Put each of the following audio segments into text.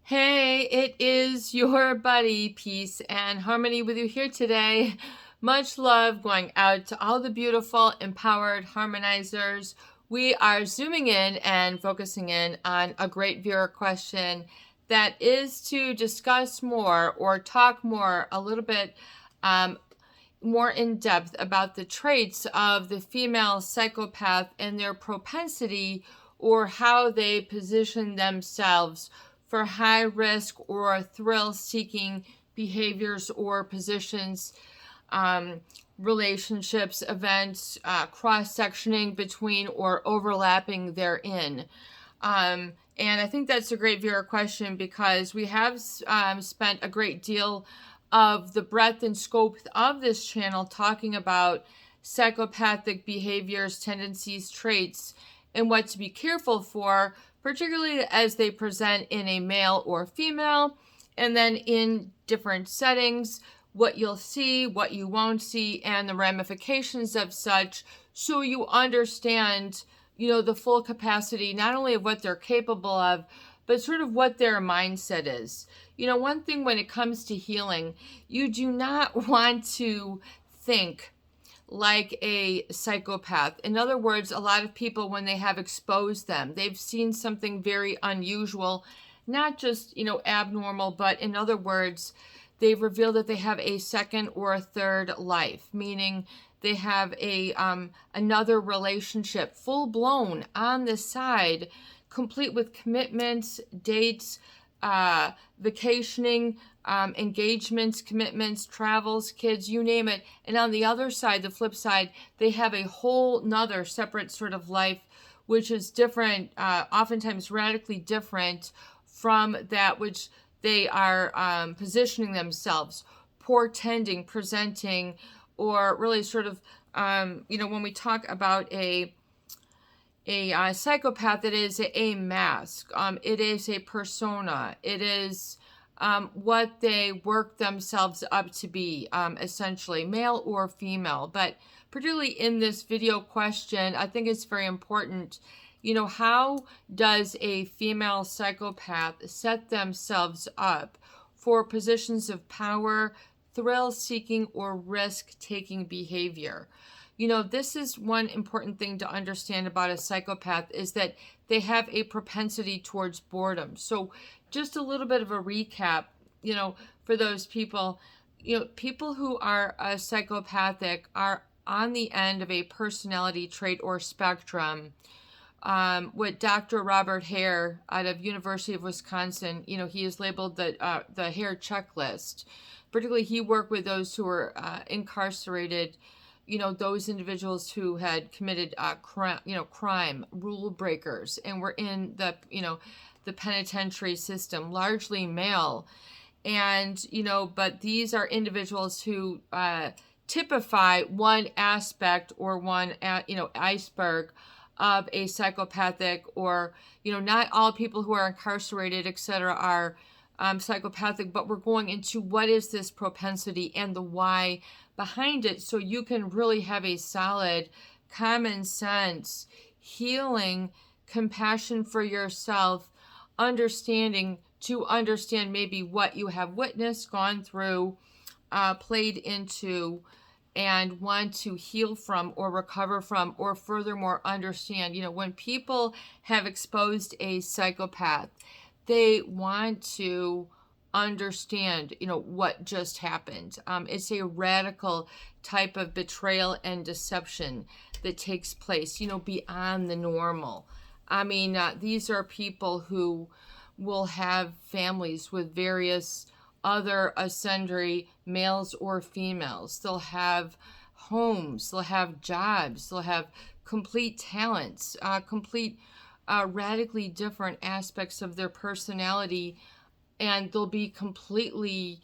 Hey, it is your buddy, Peace and Harmony with you here today. Much love going out to all the beautiful, empowered harmonizers. We are zooming in and focusing in on a great viewer question that is to discuss more or talk more a little bit more in depth about the traits of the female psychopath and their propensity or how they position themselves for high risk or thrill seeking behaviors or positions, relationships, events, cross sectioning between or overlapping therein. And I think that's a great viewer question because we have spent a great deal of the breadth and scope of this channel talking about psychopathic behaviors, tendencies, traits, and what to be careful for, particularly as they present in a male or female, and then in different settings, what you'll see, what you won't see, and the ramifications of such, so you understand, the full capacity, not only of what they're capable of, but sort of what their mindset is. One thing when it comes to healing, you do not want to think like a psychopath. In other words, a lot of people, when they have exposed them, they've seen something very unusual, not just, abnormal, but in other words, they've revealed that they have a second or a third life, meaning they have a another relationship full blown on the side, complete with commitments, dates, vacationing, engagements, commitments, travels, kids, you name it. And on the other side, the flip side, they have a whole nother separate sort of life, which is different, oftentimes radically different from that which they are positioning themselves, portending, presenting, or really sort of, when we talk about a psychopath, it is a mask. It is a persona. It is what they work themselves up to be, essentially, male or female. But particularly in this video question, I think it's very important. How does a female psychopath set themselves up for positions of power, thrill-seeking, or risk-taking behavior? This is one important thing to understand about a psychopath is that they have a propensity towards boredom. So just a little bit of a recap, for those people, people who are psychopathic are on the end of a personality trait or spectrum. What Dr. Robert Hare out of University of Wisconsin, he is labeled the Hare checklist. Particularly, he worked with those who were incarcerated, those individuals who had committed crime, rule breakers, and were in the penitentiary system, largely male. And, but these are individuals who typify one aspect or one, iceberg of a psychopathic, or, not all people who are incarcerated, etc., are psychopathic, but we're going into what is this propensity and the why behind it, so you can really have a solid common sense, healing, compassion for yourself, understanding to understand maybe what you have witnessed, gone through, played into, and want to heal from or recover from, or furthermore understand. When people have exposed a psychopath, they want to understand, what just happened. It's a radical type of betrayal and deception that takes place, beyond the normal. I mean, these are people who will have families with various other sundry males or females. They'll have homes, they'll have jobs, they'll have complete talents, complete radically different aspects of their personality, and they'll be completely,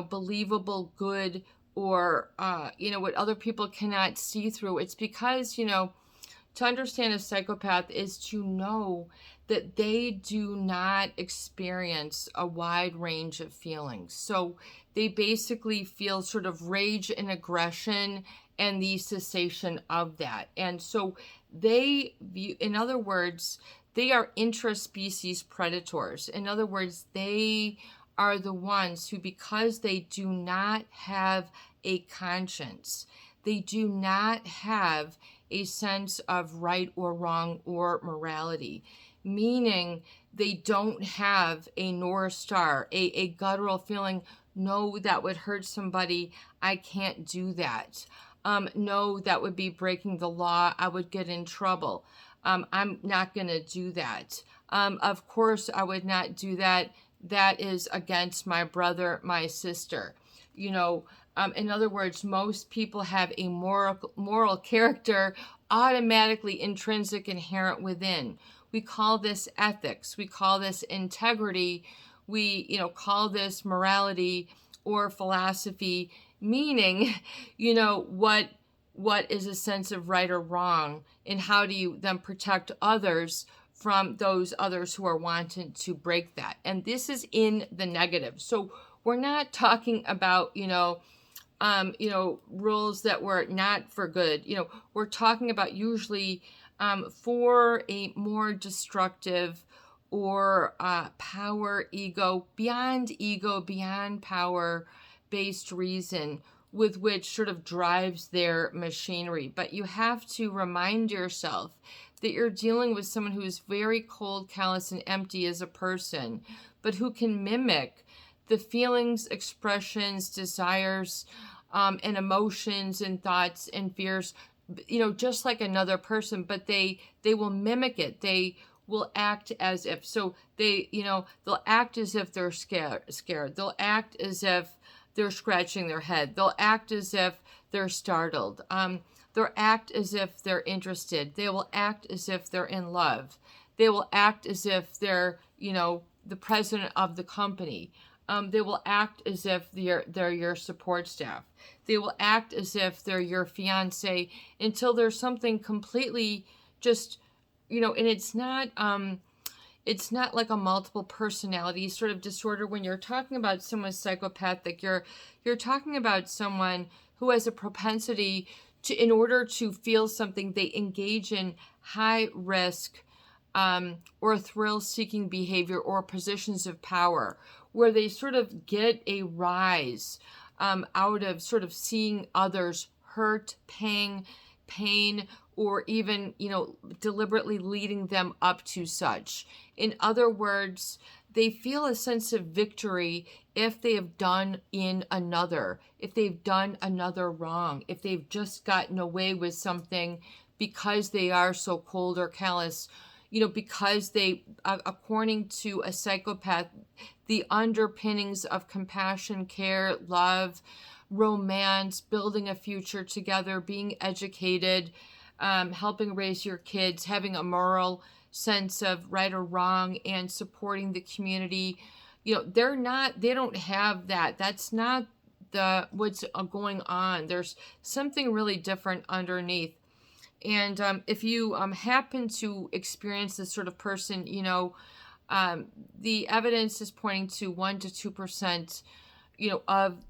believable, good, or, what other people cannot see through. It's because, to understand a psychopath is to know that they do not experience a wide range of feelings. So they basically feel sort of rage and aggression and the cessation of that. And so they view, in other words, they are intraspecies predators. In other words, they are the ones who, because they do not have a conscience, they do not have a sense of right or wrong or morality, meaning they don't have a North Star, a guttural feeling, no, that would hurt somebody, I can't do that. No, that would be breaking the law, I would get in trouble. I'm not going to do that. Of course, I would not do that. That is against my brother, my sister. In other words, most people have a moral character automatically intrinsic, inherent within. We call this ethics. We call this integrity. We, call this morality or philosophy, meaning, what is a sense of right or wrong, and how do you then protect others from those others who are wanting to break that. And this is in the negative. So we're not talking about, rules that were not for good. We're talking about usually for a more destructive or power, ego, beyond power based reason with which sort of drives their machinery. But you have to remind yourself that you're dealing with someone who's very cold, callous, and empty as a person, but who can mimic the feelings, expressions, desires, and emotions and thoughts and fears, just like another person, but they will mimic it. They will act as if. So they'll act as if they're scared. They'll act as if they're scratching their head. They'll act as if they're startled. They'll act as if they're interested. They will act as if they're in love. They will act as if they're, the president of the company. They will act as if they're your support staff. They will act as if they're your fiance until there's something completely just, and it's not like a multiple personality sort of disorder. When you're talking about someone psychopathic, you're talking about someone who has a propensity to, in order to feel something, they engage in high risk or thrill-seeking behavior or positions of power, where they sort of get a rise out of sort of seeing others hurt, pain, or even, deliberately leading them up to such. In other words, they feel a sense of victory if they have done another wrong, if they've just gotten away with something because they are so cold or callous, because they, according to a psychopath, the underpinnings of compassion, care, love, romance, building a future together, being educated, helping raise your kids, having a moral sense of right or wrong, and supporting the community. They don't have that. That's not what's going on. There's something really different underneath. And if you happen to experience this sort of person, the evidence is pointing to 1% to 2%,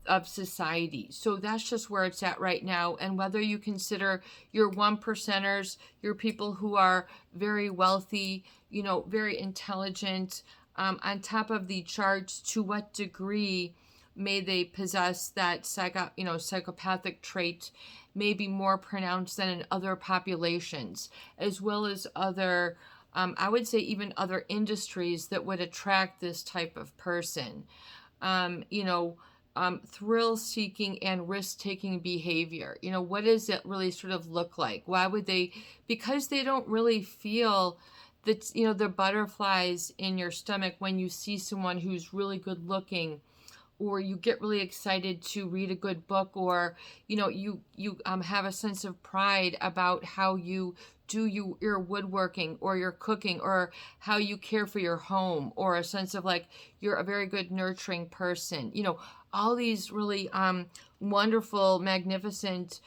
of society. So that's just where it's at right now. And whether you consider your 1%ers, your people who are very wealthy, very intelligent, on top of the charts, to what degree may they possess that psychopathic trait, may be more pronounced than in other populations, as well as other, I would say even other industries that would attract this type of person. Thrill-seeking and risk-taking behavior. What does it really sort of look like? Why would they? Because they don't really feel that, the butterflies in your stomach when you see someone who's really good looking, or you get really excited to read a good book, or you have a sense of pride about how you do your woodworking or your cooking, or how you care for your home, or a sense of like you're a very good nurturing person. All these really wonderful, magnificent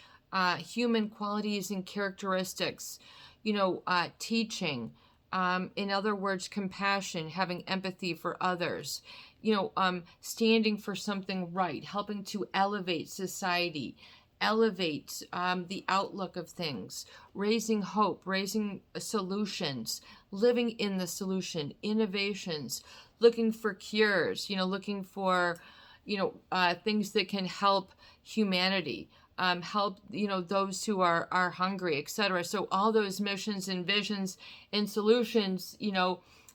human qualities and characteristics. Teaching. In other words, compassion, having empathy for others, standing for something right, helping to elevate society, elevate the outlook of things, raising hope, raising solutions, living in the solution, innovations, looking for cures, looking for, things that can help humanity, help, those who are hungry, etc. So all those missions and visions and solutions,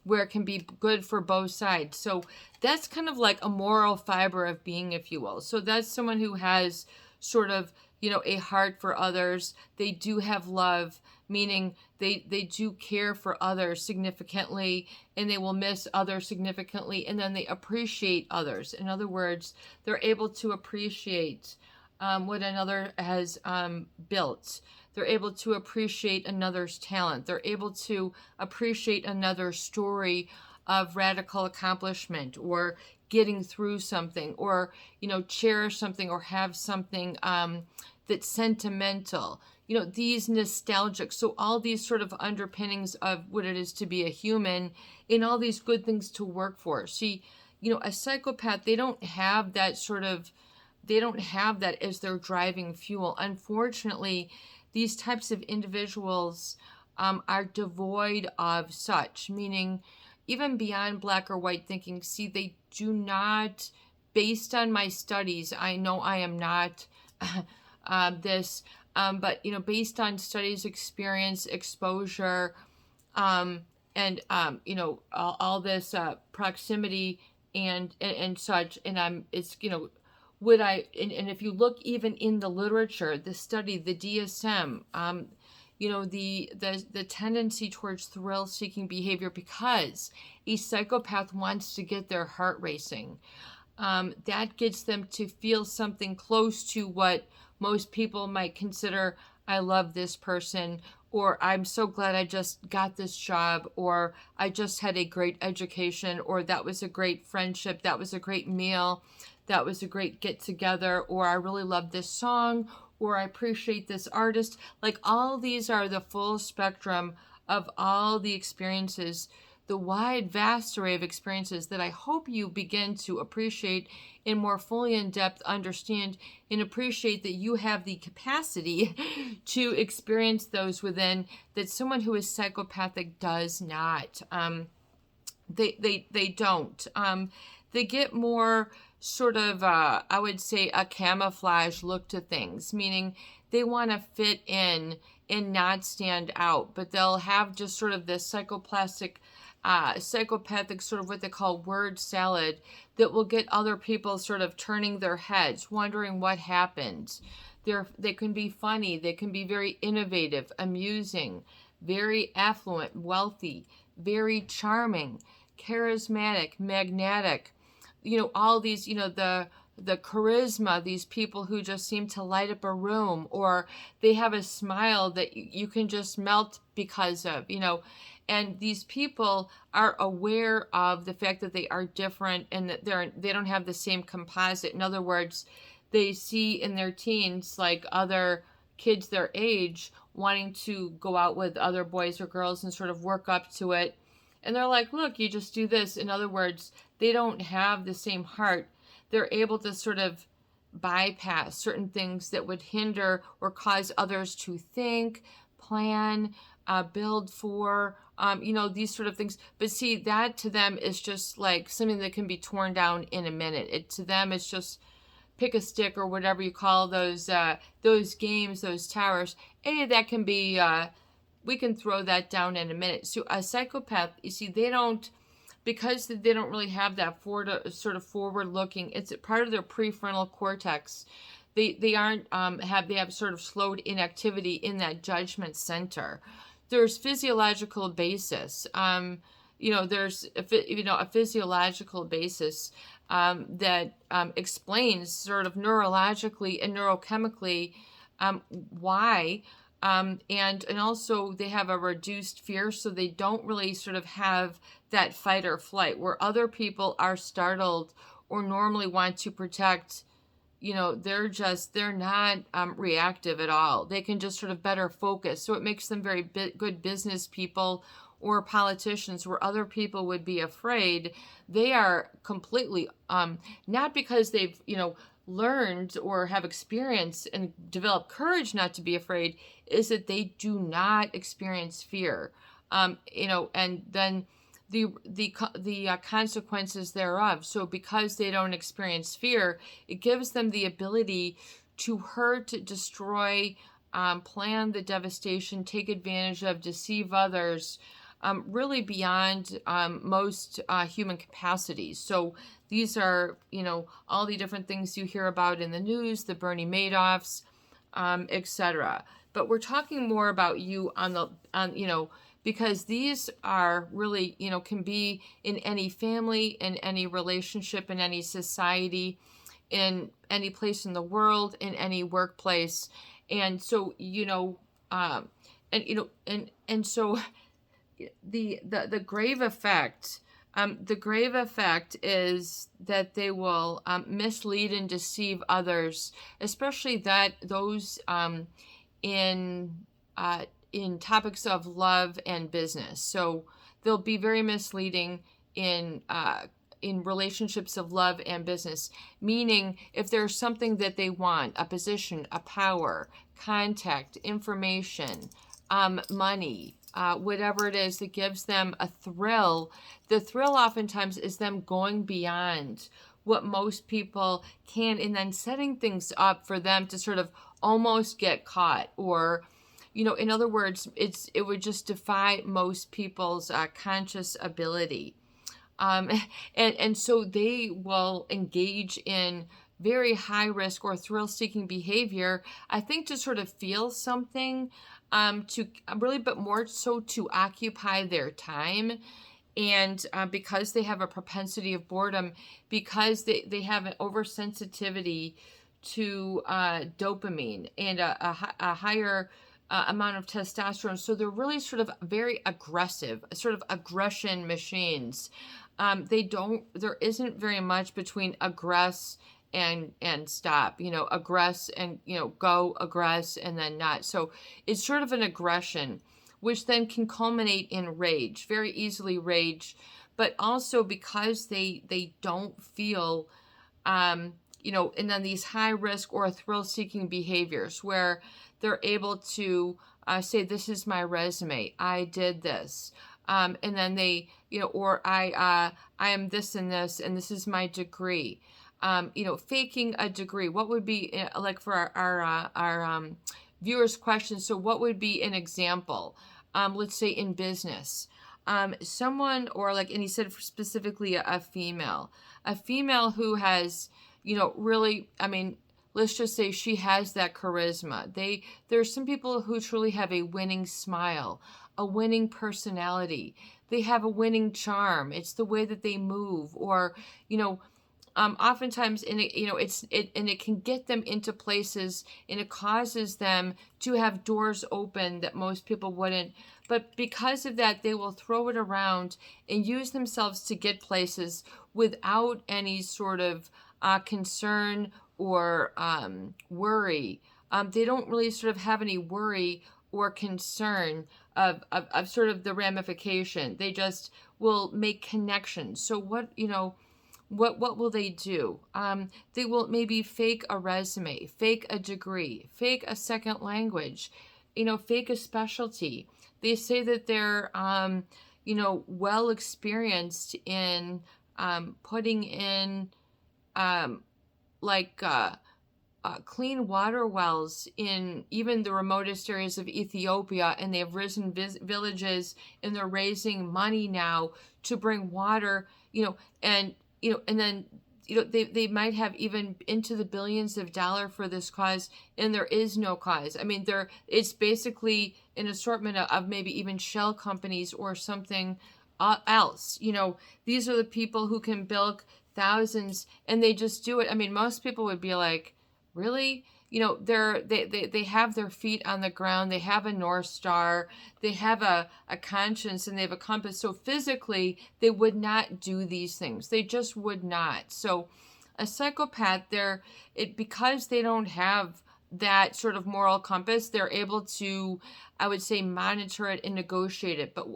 where it can be good for both sides. So that's kind of like a moral fiber of being, if you will. So that's someone who has sort of, a heart for others. They do have love, meaning they do care for others significantly, and they will miss others significantly, and then they appreciate others. In other words, they're able to appreciate what another has built. They're able to appreciate another's talent. They're able to appreciate another's story of radical accomplishment, or getting through something, or, cherish something, or have something that's sentimental. These nostalgic. So all these sort of underpinnings of what it is to be a human, and all these good things to work for. See, a psychopath, they don't have that as their driving fuel. Unfortunately, these types of individuals are devoid of such, meaning even beyond black or white thinking. See, they do not, based on my studies, I know I am not this, but, based on studies, experience, exposure, and, all this proximity and such, and it's, would I, and if you look even in the literature, the study, the DSM, the tendency towards thrill-seeking behavior, because a psychopath wants to get their heart racing. That gets them to feel something close to what most people might consider, I love this person, or I'm so glad I just got this job, or I just had a great education, or that was a great friendship, that was a great meal, that was a great get together, or I really love this song, or I appreciate this artist. Like, all these are the full spectrum of all the experiences, the wide, vast array of experiences that I hope you begin to appreciate and more fully in depth understand and appreciate, that you have the capacity to experience those within, that someone who is psychopathic does not. They don't. They get more sort of, I would say, a camouflage look to things, meaning they want to fit in and not stand out, but they'll have just sort of this psychopathic sort of what they call word salad, that will get other people sort of turning their heads, wondering what happened. They can be funny, they can be very innovative, amusing, very affluent, wealthy, very charming, charismatic, magnetic, all these, the charisma, these people who just seem to light up a room, or they have a smile that you can just melt because of, and these people are aware of the fact that they are different, and that they don't have the same composite. In other words, they see in their teens, like other kids their age, wanting to go out with other boys or girls and sort of work up to it. And they're like, look, you just do this. In other words, they don't have the same heart. They're able to sort of bypass certain things that would hinder or cause others to think, plan, build for, these sort of things. But see, that to them is just like something that can be torn down in a minute. To them, it's just pick a stick, or whatever you call those games, those towers. Any of that can be, we can throw that down in a minute. So a psychopath, you see, because they don't really have that forward looking, it's part of their prefrontal cortex. They aren't they have sort of slowed inactivity in that judgment center. There's physiological basis. There's a physiological basis that explains sort of neurologically and neurochemically why. And also they have a reduced fear, so they don't really sort of have that fight or flight, where other people are startled or normally want to protect. They're not reactive at all. They can just sort of better focus. So it makes them very good business people or politicians, where other people would be afraid. They are completely, not because they've, learned or have experienced and developed courage not to be afraid is that they do not experience fear. And then the consequences thereof. So because they don't experience fear, it gives them the ability to hurt, destroy, plan the devastation, take advantage of, deceive others, really beyond most human capacities. So these are, all the different things you hear about in the news, the Bernie Madoffs, etc. But we're talking more about you because these are really, can be in any family, in any relationship, in any society, in any place in the world, in any workplace. And so, and so the grave effect, is that they will mislead and deceive others, especially those in topics of love and business. So they'll be very misleading in relationships of love and business, meaning if there's something that they want, a position, a power, contact, information, money, whatever it is that gives them a thrill, the thrill oftentimes is them going beyond what most people can, and then setting things up for them to sort of almost get caught, or in other words, it would just defy most people's conscious ability. And so they will engage in very high risk or thrill seeking behavior, I think, to sort of feel something, to really, but more so to occupy their time. And because they have a propensity of boredom, because they have an oversensitivity to dopamine and a higher amount of testosterone. So they're really sort of very aggressive, sort of aggression machines. There isn't very much between aggress and stop, aggress and, go, aggress, and then not. So it's sort of an aggression, which then can culminate in rage, very easily rage, but also because they don't feel, and then these high risk or thrill seeking behaviors where they're able to say, this is my resume, I did this. And then they, or I am this and this is my degree. Faking a degree. What would be, like, for our viewers' questions? So what would be an example? Let's say in business, someone, or like, and he said specifically a female who has, really, let's just say she has that charisma. There's some people who truly have a winning smile, a winning personality. They have a winning charm. It's the way that they move, or, oftentimes, and it can get them into places, and it causes them to have doors open that most people wouldn't. But because of that, they will throw it around and use themselves to get places without any sort of concern or worry. They don't really sort of have any worry or concern of sort of the ramification. They just will make connections. So what will they do? They will maybe fake a resume, fake a degree, fake a second language, fake a specialty. They say that they're, well experienced in putting in clean water wells in even the remotest areas of Ethiopia, and they have risen villages, and they're raising money now to bring water, and then they might have even into the billions of dollars for this cause, and there is no cause. It's basically an assortment of maybe even shell companies or something else. These are the people who can bilk thousands, and they just do it. Most people would be like, really? They have their feet on the ground. They have a North Star. They have a conscience, and they have a compass. So physically, they would not do these things. They just would not. So a psychopath, because they don't have that sort of moral compass, they're able to, I would say, monitor it and negotiate it. But,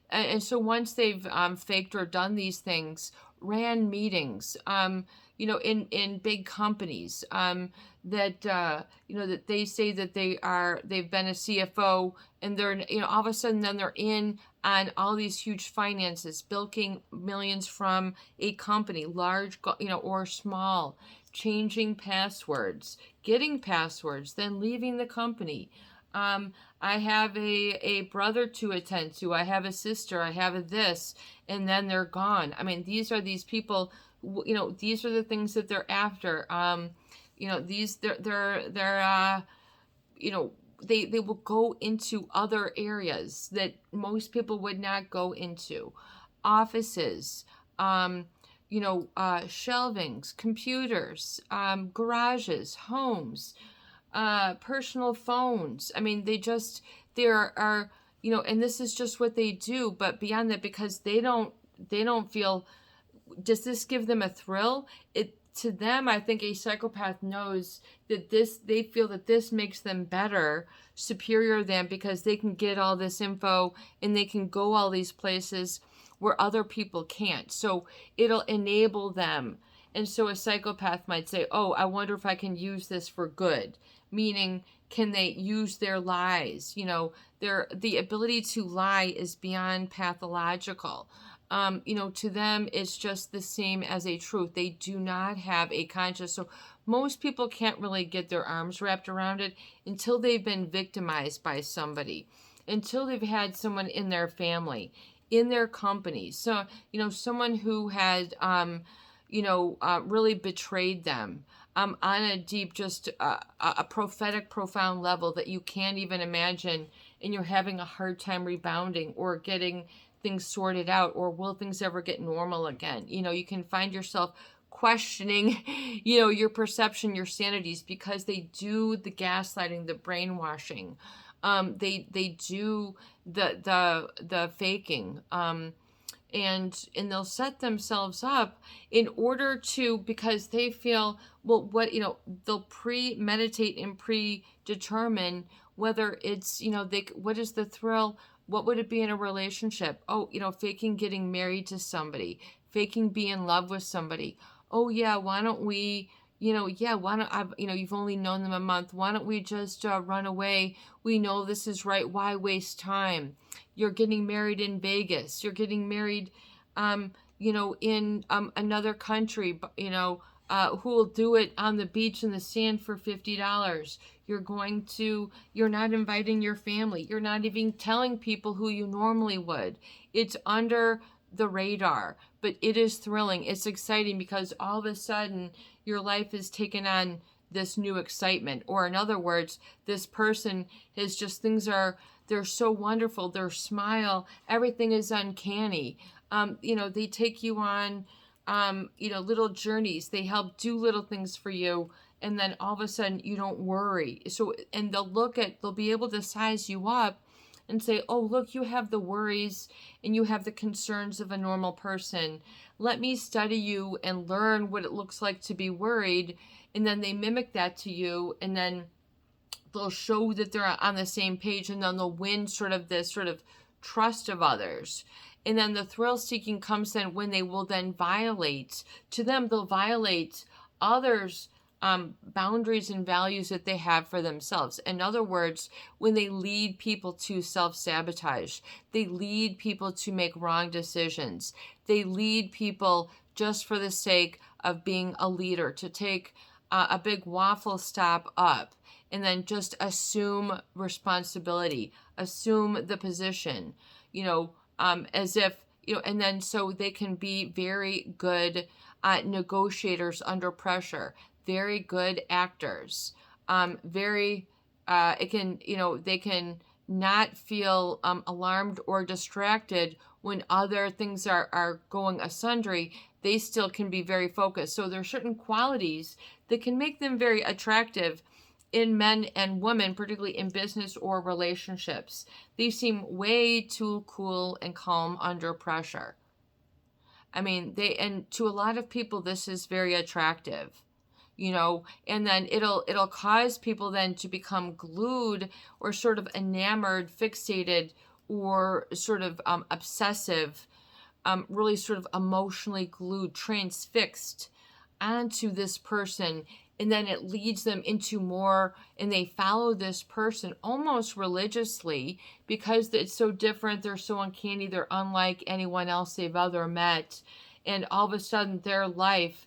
and so once they've faked or done these things, ran meetings, in big companies, that, that they say that they've been a CFO, and they're, all of a sudden then they're in on all these huge finances, bilking millions from a company, large, or small, changing passwords, getting passwords, then leaving the company. I have a brother to attend to. I have a sister. I have a this, and then they're gone. I mean, these people. These are the things that they're after. They're they will go into other areas that most people would not go into, offices, shelvings, computers, garages, homes, personal phones. I mean, there are, and this is just what they do. But beyond that, because they don't feel, does this give them a thrill? To them, I think a psychopath knows that they feel that this makes them better, superior than, because they can get all this info and they can go all these places where other people can't. So it'll enable them. And so a psychopath might say, oh, I wonder if I can use this for good. Meaning, can they use their lies? The ability to lie is beyond pathological. To them, it's just the same as a truth. They do not have a conscience. So most people can't really get their arms wrapped around it until they've been victimized by somebody, until they've had someone in their family, in their company. So, someone who had, really betrayed them, on a deep, just a prophetic, profound level that you can't even imagine, and you're having a hard time rebounding or getting things sorted out, or will things ever get normal again? You can find yourself questioning, your perception, your sanities, because they do the gaslighting, the brainwashing, they do the faking, and they'll set themselves up in order to, because they feel, well, what, they'll premeditate and predetermine whether it's, what is the thrill. What would it be in a relationship? Oh, faking getting married to somebody, faking being in love with somebody. Oh yeah, why don't we, why don't I, you've only known them a month. Why don't we just run away? We know this is right. Why waste time? You're getting married in Vegas. You're getting married, in another country, who will do it on the beach in the sand for $50. You're not inviting your family. You're not even telling people who you normally would. It's under the radar, but it is thrilling. It's exciting because all of a sudden your life is taken on this new excitement. Or in other words, this person is just, they're so wonderful. Their smile, everything is uncanny. They take you on, little journeys. They help do little things for you. And then all of a sudden you don't worry. So, and they'll be able to size you up and say, oh, look, you have the worries and you have the concerns of a normal person. Let me study you and learn what it looks like to be worried. And then they mimic that to you, and then they'll show that they're on the same page, and then they'll win sort of this sort of trust of others. And then the thrill seeking comes then when they will then violate. To them, they'll violate others' boundaries and values that they have for themselves. In other words, when they lead people to self-sabotage, they lead people to make wrong decisions. They lead people just for the sake of being a leader, to take a big waffle stop up and then just assume responsibility, assume the position, as if, and then so they can be very good negotiators under pressure, very good actors, they can not feel alarmed or distracted when other things are going asunder. They still can be very focused. So there are certain qualities that can make them very attractive in men and women, particularly in business or relationships. They seem way too cool and calm under pressure. I mean, and to a lot of people, this is very attractive, and then it'll cause people then to become glued or sort of enamored, fixated, or sort of obsessive really sort of emotionally glued, transfixed onto this person, and then it leads them into more, and they follow this person almost religiously because it's so different, they're so uncanny, they're unlike anyone else they've ever met, and all of a sudden their life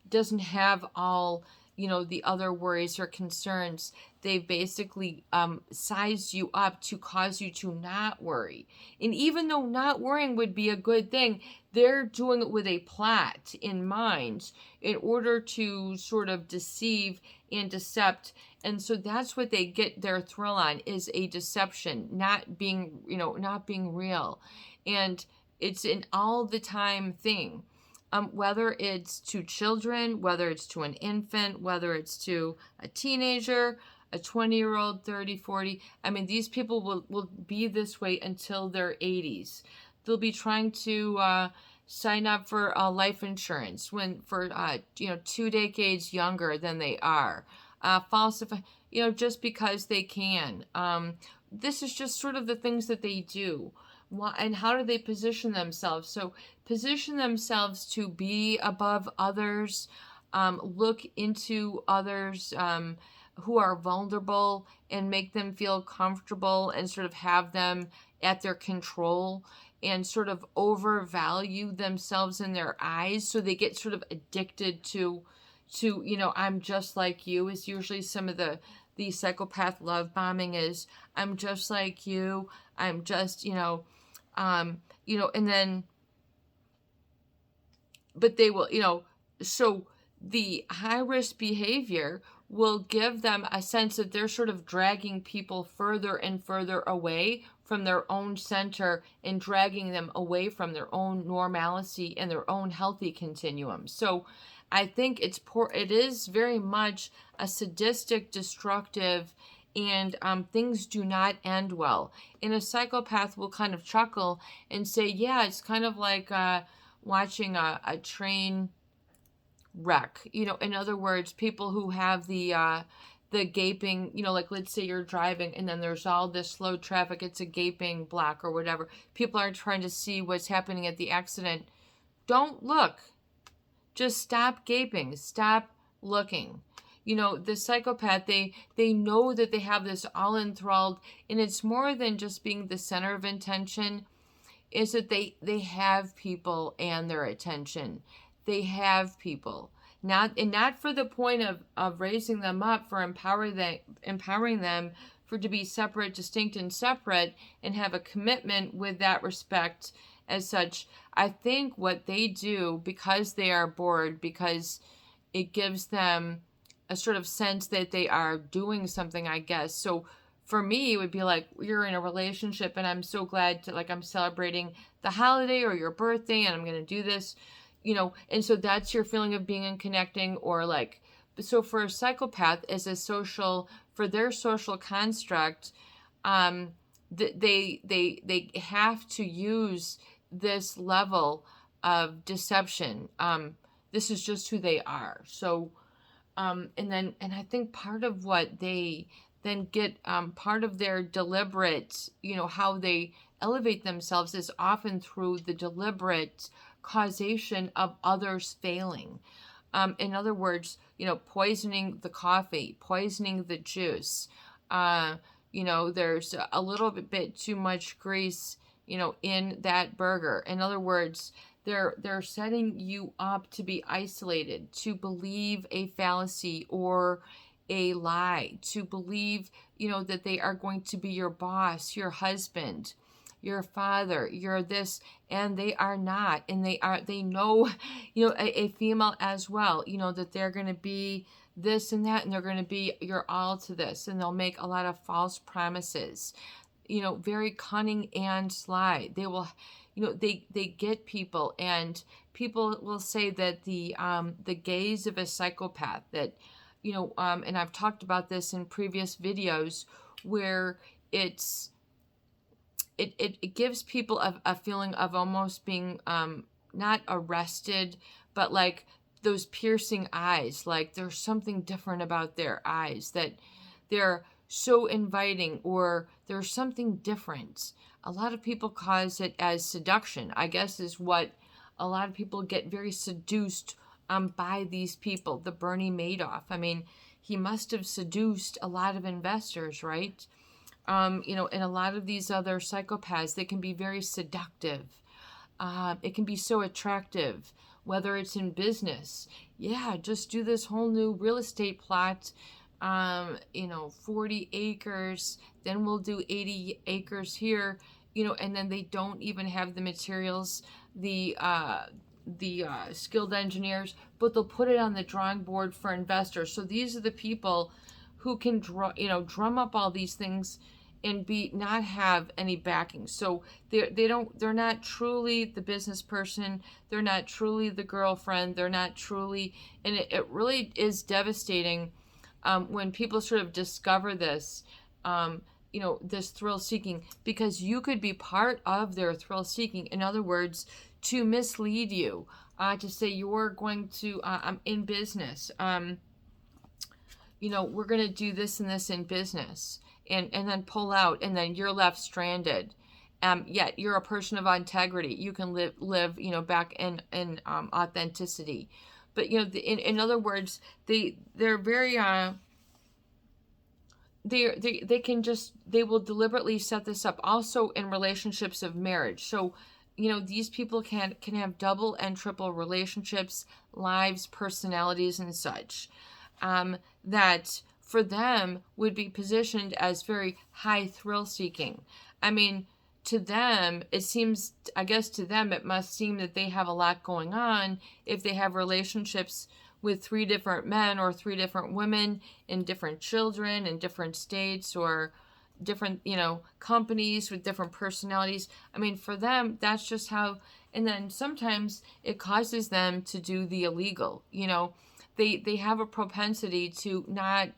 doesn't have all, the other worries or concerns. They've basically sized you up to cause you to not worry. And even though not worrying would be a good thing, they're doing it with a plot in mind in order to sort of deceive and decept. And so that's what they get their thrill on, is a deception, not being real. And it's an all the time thing. Whether it's to children, whether it's to an infant, whether it's to a teenager, a 20-year-old, 30, 40. I mean, these people will be this way until their 80s. They'll be trying to sign up for life insurance for 2 decades younger than they are. Falsify, just because they can. This is just sort of the things that they do. And how do they position themselves? So position themselves to be above others, look into others who are vulnerable and make them feel comfortable and sort of have them at their control, and sort of overvalue themselves in their eyes. So they get sort of addicted to I'm just like you, is usually some of the psychopath love bombing is, I'm just like you, I'm just, and then, but they will, so the high risk behavior will give them a sense that they're sort of dragging people further and further away from their own center and dragging them away from their own normalcy and their own healthy continuum. So I think it is very much a sadistic, destructive, and things do not end well. And a psychopath will kind of chuckle and say, yeah, it's kind of like watching a train wreck. In other words, people who have the gaping, like let's say you're driving and then there's all this slow traffic, it's a gaping block or whatever. People aren't trying to see what's happening at the accident. Don't look. Just stop gaping. Stop looking. The psychopath, they know that they have this all enthralled, and it's more than just being the center of attention, is that they have people and their attention. They have people. Not for the point of raising them up, for empowering them for to be separate, distinct, and separate, and have a commitment with that respect as such. I think what they do, because they are bored, because it gives them a sort of sense that they are doing something, I guess. So for me, it would be like, you're in a relationship and I'm so glad to, like, I'm celebrating the holiday or your birthday and I'm going to do this, and so that's your feeling of being and connecting. Or like, so for a psychopath, as for their social construct, they have to use this level of deception. This is just who they are. So, and I think part of what they then get, part of their deliberate, how they elevate themselves is often through the deliberate causation of others failing. In other words, poisoning the coffee, poisoning the juice. There's a little bit too much grease, in that burger. In other words, they're setting you up to be isolated, to believe a fallacy or a lie, to believe, that they are going to be your boss, your husband, your father, you're this, and they are not. And they know, a female as well, that they're going to be this and that, and they're going to be your all to this, and they'll make a lot of false promises, very cunning and sly. They will, they get people, and people will say that the gaze of a psychopath, that, and I've talked about this in previous videos, where it gives people a feeling of almost being not arrested, but like those piercing eyes, like there's something different about their eyes, that they're so inviting, or there's something different A lot of people cause it as seduction, I guess, is what a lot of people get very seduced by these people. The Bernie Madoff. I mean, he must have seduced a lot of investors, right? And a lot of these other psychopaths, they can be very seductive. It can be so attractive, whether it's in business. Yeah, just do this whole new real estate plot, 40 acres, then we'll do 80 acres here, and then they don't even have the materials, the skilled engineers, but they'll put it on the drawing board for investors. So these are the people who can drum up all these things and not have any backing. So they're not truly the business person, they're not truly the girlfriend, they're not truly, and it really is devastating when people sort of discover this, this thrill seeking, because you could be part of their thrill seeking. In other words, to mislead you, to say you're going to, I'm in business, we're going to do this and this in business, and then pull out, and then you're left stranded. Yet you're a person of integrity. You can live back in authenticity. But in other words, they're very they will deliberately set this up also in relationships of marriage. So these people can have double and triple relationships, lives, personalities, and such, that for them would be positioned as very high thrill seeking. I mean, to them, it must seem that they have a lot going on if they have relationships with 3 different men or 3 different women and different children in different states, or different, companies with different personalities. I mean, for them, that's just how, and then sometimes it causes them to do the illegal. They have a propensity to not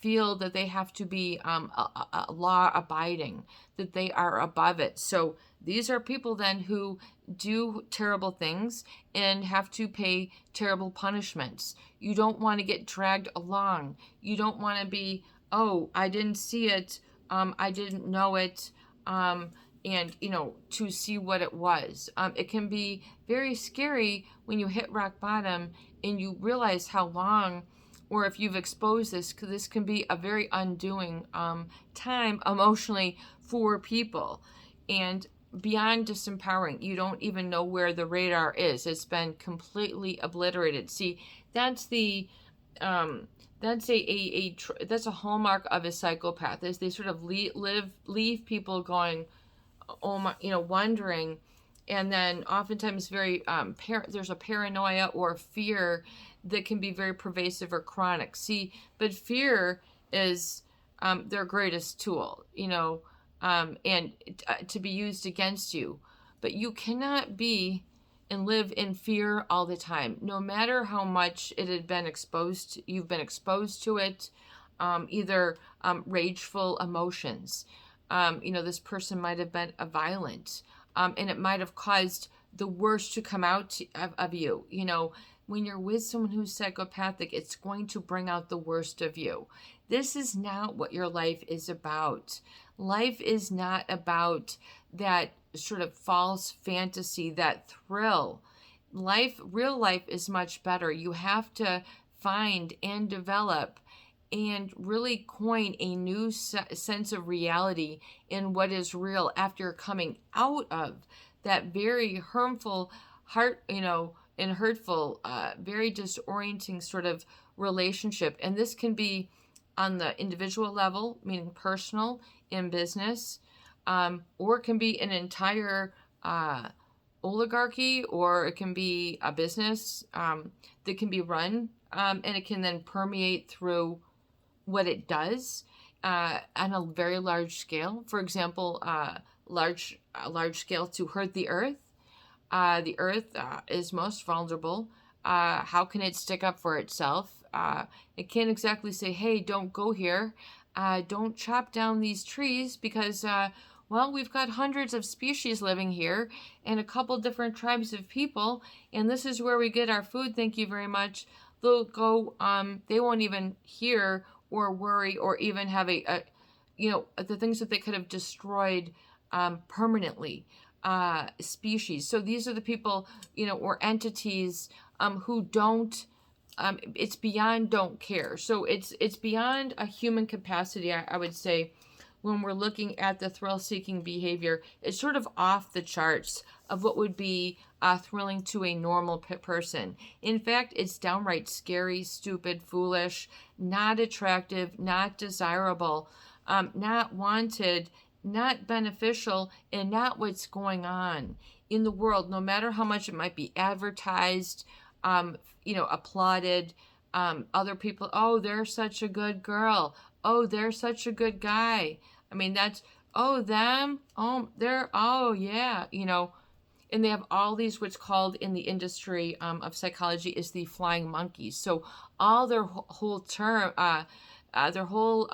feel that they have to be a law abiding, that they are above it. So these are people then who do terrible things and have to pay terrible punishments. You don't want to get dragged along. You don't want to be, oh, I didn't see it, I didn't know it, and to see what it was. It can be very scary when you hit rock bottom and you realize how long, or if you've exposed this, because this can be a very undoing time emotionally for people, and beyond disempowering. You don't even know where the radar is. It's been completely obliterated. See, that's that's a hallmark of a psychopath, is they sort of leave people going, oh my, wondering, and then oftentimes very there's a paranoia or fear that can be very pervasive or chronic. See, but fear is their greatest tool, and to be used against you. But you cannot be and live in fear all the time, no matter how much you've been exposed to it, either rageful emotions. This person might have been violent, and it might have caused the worst to come out of you. When you're with someone who's psychopathic, it's going to bring out the worst of you. This is not what your life is about. Life is not about that sort of false fantasy, that thrill. Real life is much better. You have to find and develop and really coin a new sense of reality in what is real after coming out of that very harmful, and hurtful, very disorienting sort of relationship. And this can be on the individual level, meaning personal, in business, or it can be an entire oligarchy, or it can be a business that can be run, and it can then permeate through what it does on a very large scale. For example, large scale to hurt the earth. The earth is most vulnerable. How can it stick up for itself? It can't exactly say, hey, don't go here. Don't chop down these trees because, we've got hundreds of species living here and a couple different tribes of people, and this is where we get our food. Thank you very much. They'll go, they won't even hear or worry or even have the things that they could have destroyed permanently, species. So these are the people, or entities who don't, it's beyond don't care. So it's beyond a human capacity, I would say, when we're looking at the thrill-seeking behavior. It's sort of off the charts of what would be thrilling to a normal person. In fact, it's downright scary, stupid, foolish, not attractive, not desirable, not wanted, not beneficial, and not what's going on in the world, no matter how much it might be advertised, applauded. Other people, oh, they're such a good girl. Oh, they're such a good guy. I mean, that's, oh, them. Oh, they're, oh, yeah, and they have all these, what's called in the industry of psychology is the flying monkeys. So all their whole term, their whole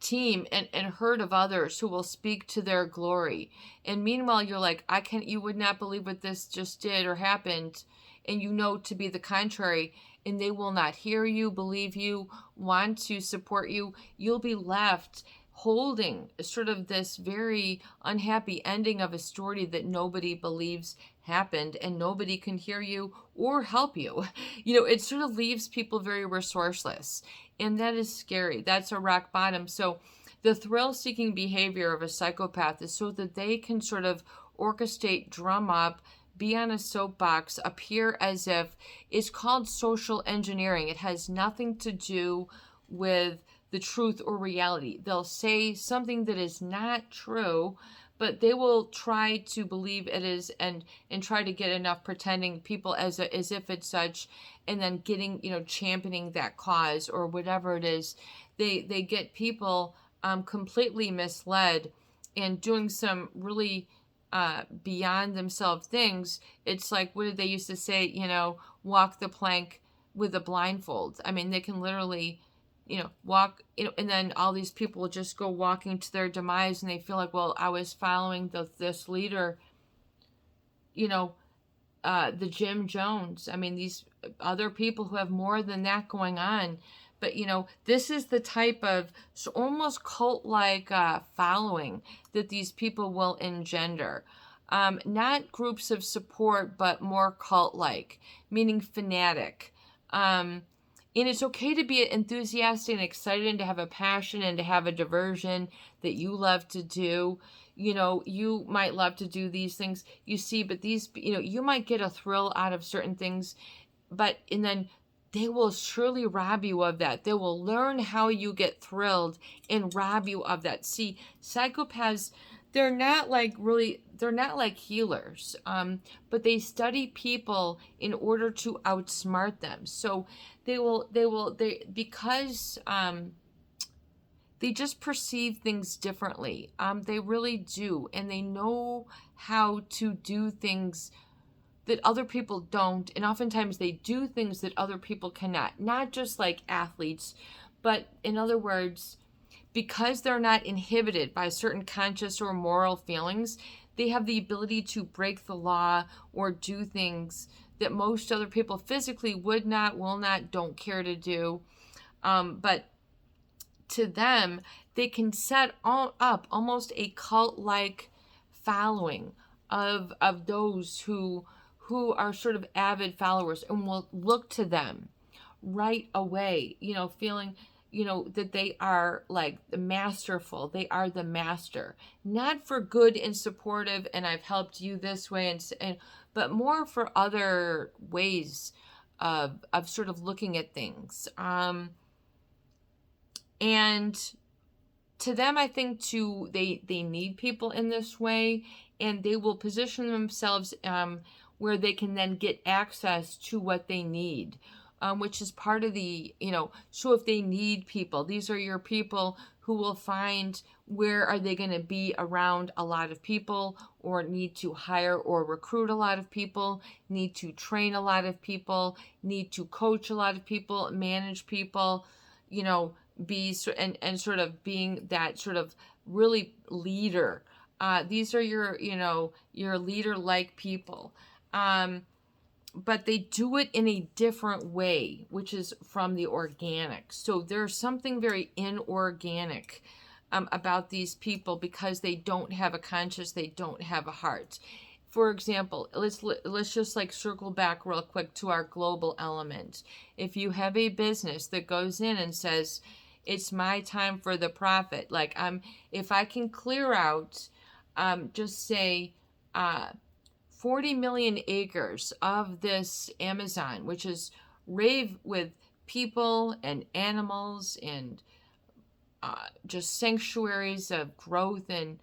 team and herd of others who will speak to their glory. And meanwhile, you're like, you would not believe what this just did or happened. And to be the contrary, and they will not hear you, believe you, want to support you. You'll be left holding sort of this very unhappy ending of a story that nobody believes happened, and nobody can hear you or help you. It sort of leaves people very resourceless, and that is scary. That's a rock bottom. So the thrill-seeking behavior of a psychopath is so that they can sort of orchestrate, drum up, be on a soapbox, appear as if it's called social engineering. It has nothing to do with the truth or reality. They'll say something that is not true, but they will try to believe it is, and try to get enough pretending people as if it's such, and then getting, championing that cause or whatever it is. They get people completely misled and doing some really beyond themselves things. It's like, what did they used to say, walk the plank with a blindfold. I mean, they can literally, walk, and then all these people will just go walking to their demise, and they feel like, well, I was following this leader, the Jim Jones. I mean, these other people who have more than that going on. But, this is the type of almost cult-like following that these people will engender. Not groups of support, but more cult-like, meaning fanatic. And it's okay to be enthusiastic and excited and to have a passion and to have a diversion that you love to do. You might love to do these things, but these, you might get a thrill out of certain things, and then they will surely rob you of that. They will learn how you get thrilled and rob you of that. See, psychopaths, they're not like healers, but they study people in order to outsmart them. So because they just perceive things differently. They really do, and they know how to do things that other people don't, and oftentimes they do things that other people cannot. Not just like athletes, but in other words, because they're not inhibited by certain conscious or moral feelings, they have the ability to break the law or do things that most other people physically would not, will not, don't care to do. But to them, they can set up almost a cult-like following of those who are sort of avid followers, and will look to them right away, feeling, that they are like the masterful, they are the master, not for good and supportive, and I've helped you this way, but more for other ways of sort of looking at things. And to them, I think too, they need people in this way, and they will position themselves where they can then get access to what they need, which is part of the, so if they need people, these are your people who will find where are they going to be around a lot of people, or need to hire or recruit a lot of people, need to train a lot of people, need to coach a lot of people, manage people, be and sort of being that sort of really leader. These are your leader-like people. But they do it in a different way, which is from the organic. So there's something very inorganic about these people because they don't have a conscience, they don't have a heart. For example, let's just like circle back real quick to our global element. If you have a business that goes in and says, it's my time for the profit, like if I can clear out, just say, 40 million acres of this Amazon, which is rave with people and animals and just sanctuaries of growth and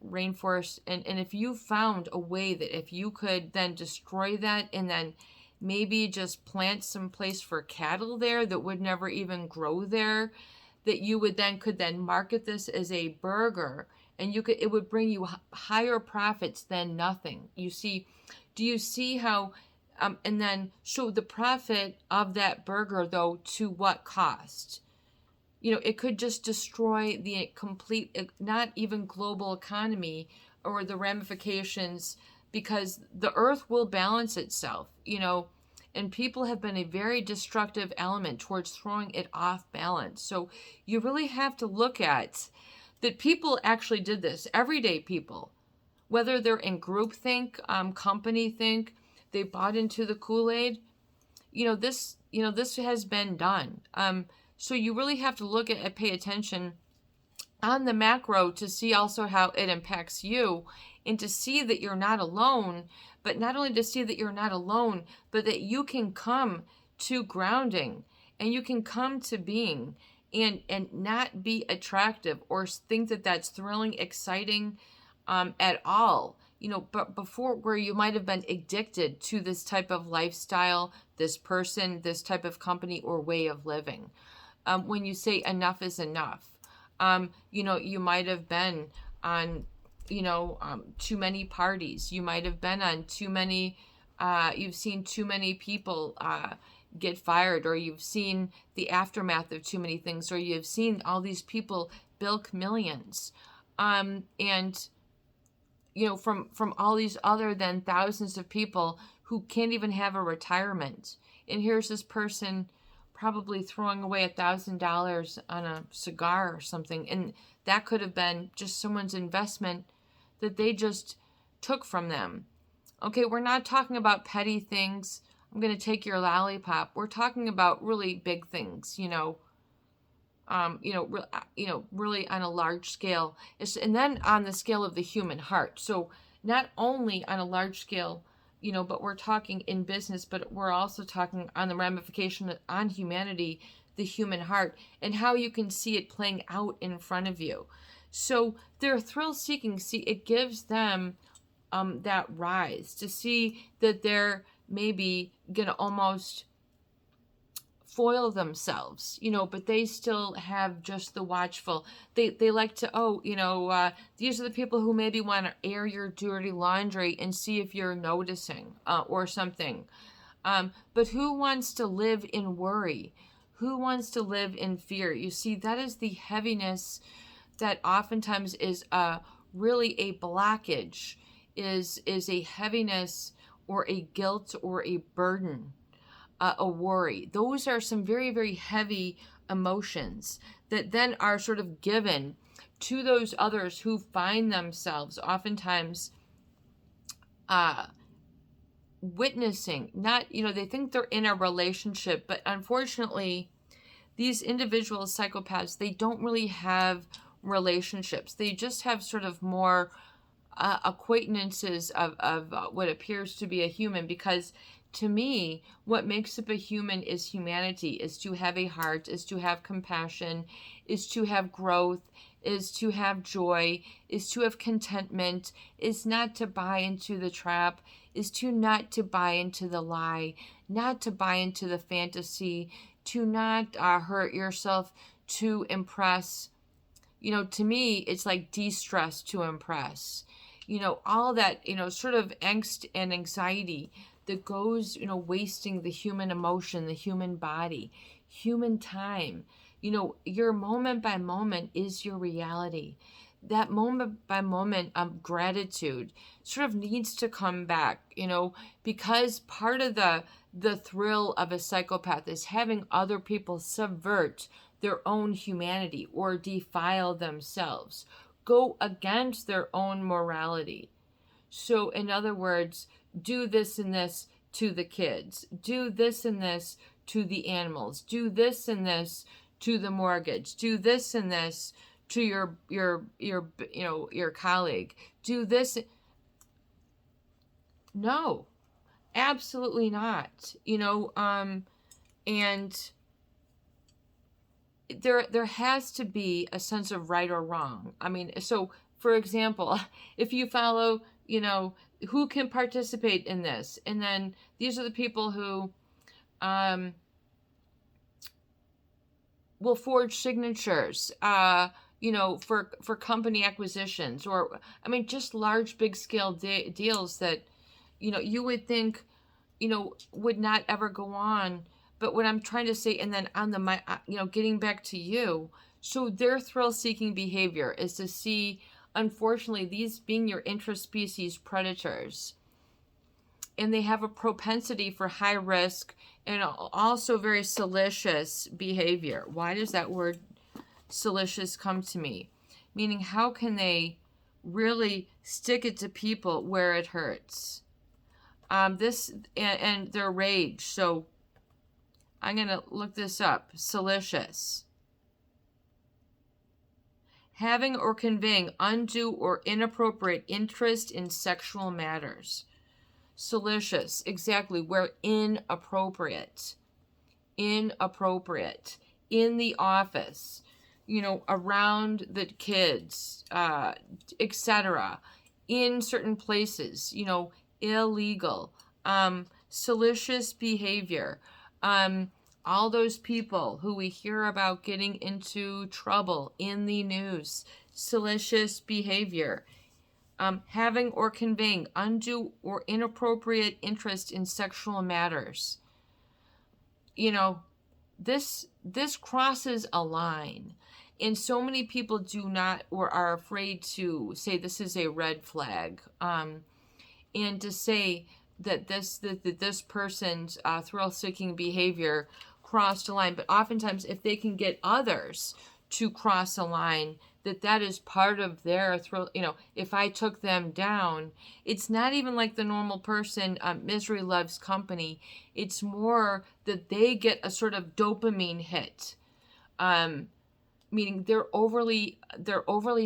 rainforest. And if you found a way that if you could then destroy that and then maybe just plant some place for cattle there that would never even grow there, that you would then could then market this as a burger, and it would bring you higher profits than nothing. Do you see how, and then show the profit of that burger though to what cost? It could just destroy the complete, not even global economy or the ramifications, because the earth will balance itself, and people have been a very destructive element towards throwing it off balance. So you really have to look at that people actually did this, everyday people, whether they're in groupthink, company think, they bought into the Kool-Aid, this has been done. So you really have to look at pay attention on the macro to see also how it impacts you, and to see that you're not alone, but not only to see that you're not alone, but that you can come to grounding and you can come to being and not be attractive or think that that's thrilling, exciting at all. But before, where you might have been addicted to this type of lifestyle, this person, this type of company or way of living. When you say enough is enough, you might have been on, too many parties. You might have been on too many, you've seen too many people get fired, or you've seen the aftermath of too many things, or you've seen all these people bilk millions. And, from all these other than thousands of people who can't even have a retirement. And here's this person probably throwing away $1,000 on a cigar or something. And that could have been just someone's investment that they just took from them. Okay, we're not talking about petty things. I'm going to take your lollipop. We're talking about really big things, really on a large scale. And then on the scale of the human heart. So not only on a large scale, but we're talking in business, but we're also talking on the ramification on humanity, the human heart, and how you can see it playing out in front of you. So they're thrill seeking. See, it gives them that rise to see that they're maybe going to almost foil themselves, but they still have just the watchful. They like to, these are the people who maybe want to air your dirty laundry and see if you're noticing or something. But who wants to live in worry? Who wants to live in fear? You see, that is the heaviness that oftentimes is really a blockage, is a heaviness or a guilt or a burden. A worry. Those are some very, very heavy emotions that then are sort of given to those others who find themselves oftentimes witnessing, not, they think they're in a relationship, but unfortunately, these individual psychopaths, they don't really have relationships. They just have sort of more acquaintances of what appears to be a human, because to me, what makes up a human is humanity, is to have a heart, is to have compassion, is to have growth, is to have joy, is to have contentment, is not to buy into the trap, is to not to buy into the lie, not to buy into the fantasy, to not hurt yourself to impress. To me, it's like de-stress to impress. All that, sort of angst and anxiety that goes, wasting the human emotion, the human body, human time. Your moment by moment is your reality. That moment by moment of gratitude sort of needs to come back, because part of the thrill of a psychopath is having other people subvert their own humanity or defile themselves, go against their own morality. So in other words, do this and this to the kids, do this and this to the animals, do this and this to the mortgage, do this and this to your colleague, do this. No, absolutely not. And there has to be a sense of right or wrong. I mean, so for example, if you follow, who can participate in this, and then these are the people who will forge signatures, for company acquisitions, or just large, big scale deals that, you would think, would not ever go on. But what I'm trying to say, and then on getting back to you, so their thrill-seeking behavior is to see, unfortunately, these being your intraspecies predators, and they have a propensity for high risk and also very salacious behavior. Why does that word salacious come to me? Meaning, how can they really stick it to people where it hurts? This and their rage. So I'm going to look this up. Salacious. Having or conveying undue or inappropriate interest in sexual matters. Salacious, exactly, where inappropriate. Inappropriate. In the office, around the kids, etc. In certain places, illegal. Salacious behavior. All those people who we hear about getting into trouble in the news. Salacious behavior. Having or conveying undue or inappropriate interest in sexual matters. This crosses a line. And so many people do not, or are afraid to say this is a red flag. And to say that this person's thrill-seeking behavior crossed a line. But oftentimes, if they can get others to cross a line, that is part of their thrill. If I took them down, it's not even like the normal person, misery loves company. It's more that they get a sort of dopamine hit, meaning they're overly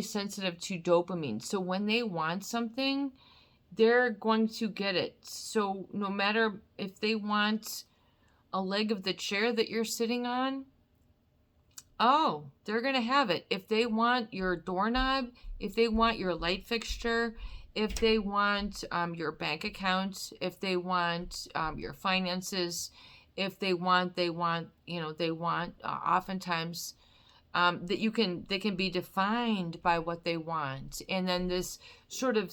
sensitive to dopamine. So when they want something, they're going to get it. So no matter if they want a leg of the chair that you're sitting on, they're going to have it. If they want your doorknob, if they want your light fixture, if they want your bank account, if they want your finances, if they want, oftentimes that they can be defined by what they want. And then this sort of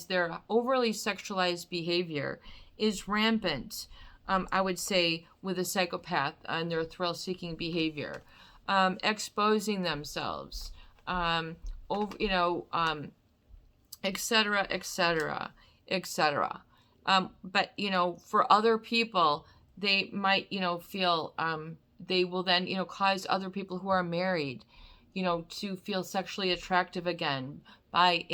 their overly sexualized behavior is rampant, I would say, with a psychopath and their thrill-seeking behavior. Exposing themselves, etc., etc., etc. But, for other people, they might, feel, they will then, cause other people who are married, to feel sexually attractive again by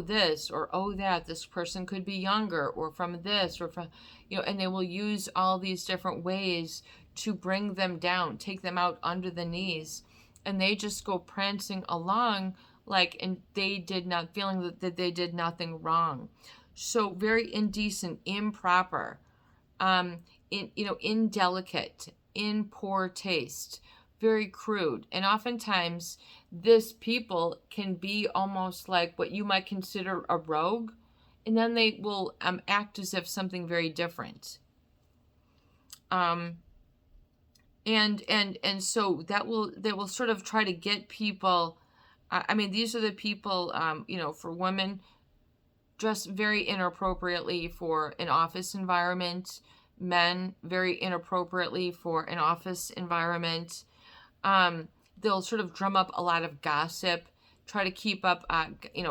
this or that. This person could be younger, or from this, or from, and they will use all these different ways to bring them down, take them out under the knees, and they just go prancing along and they did not, feeling that they did nothing wrong. So very indecent, improper, indelicate, in poor taste, very crude. And oftentimes this people can be almost like what you might consider a rogue, and then they will act as if something very different. And so they will sort of try to get people. These are the people, for women, dress very inappropriately for an office environment. Men, very inappropriately for an office environment. They'll sort of drum up a lot of gossip, try to keep up,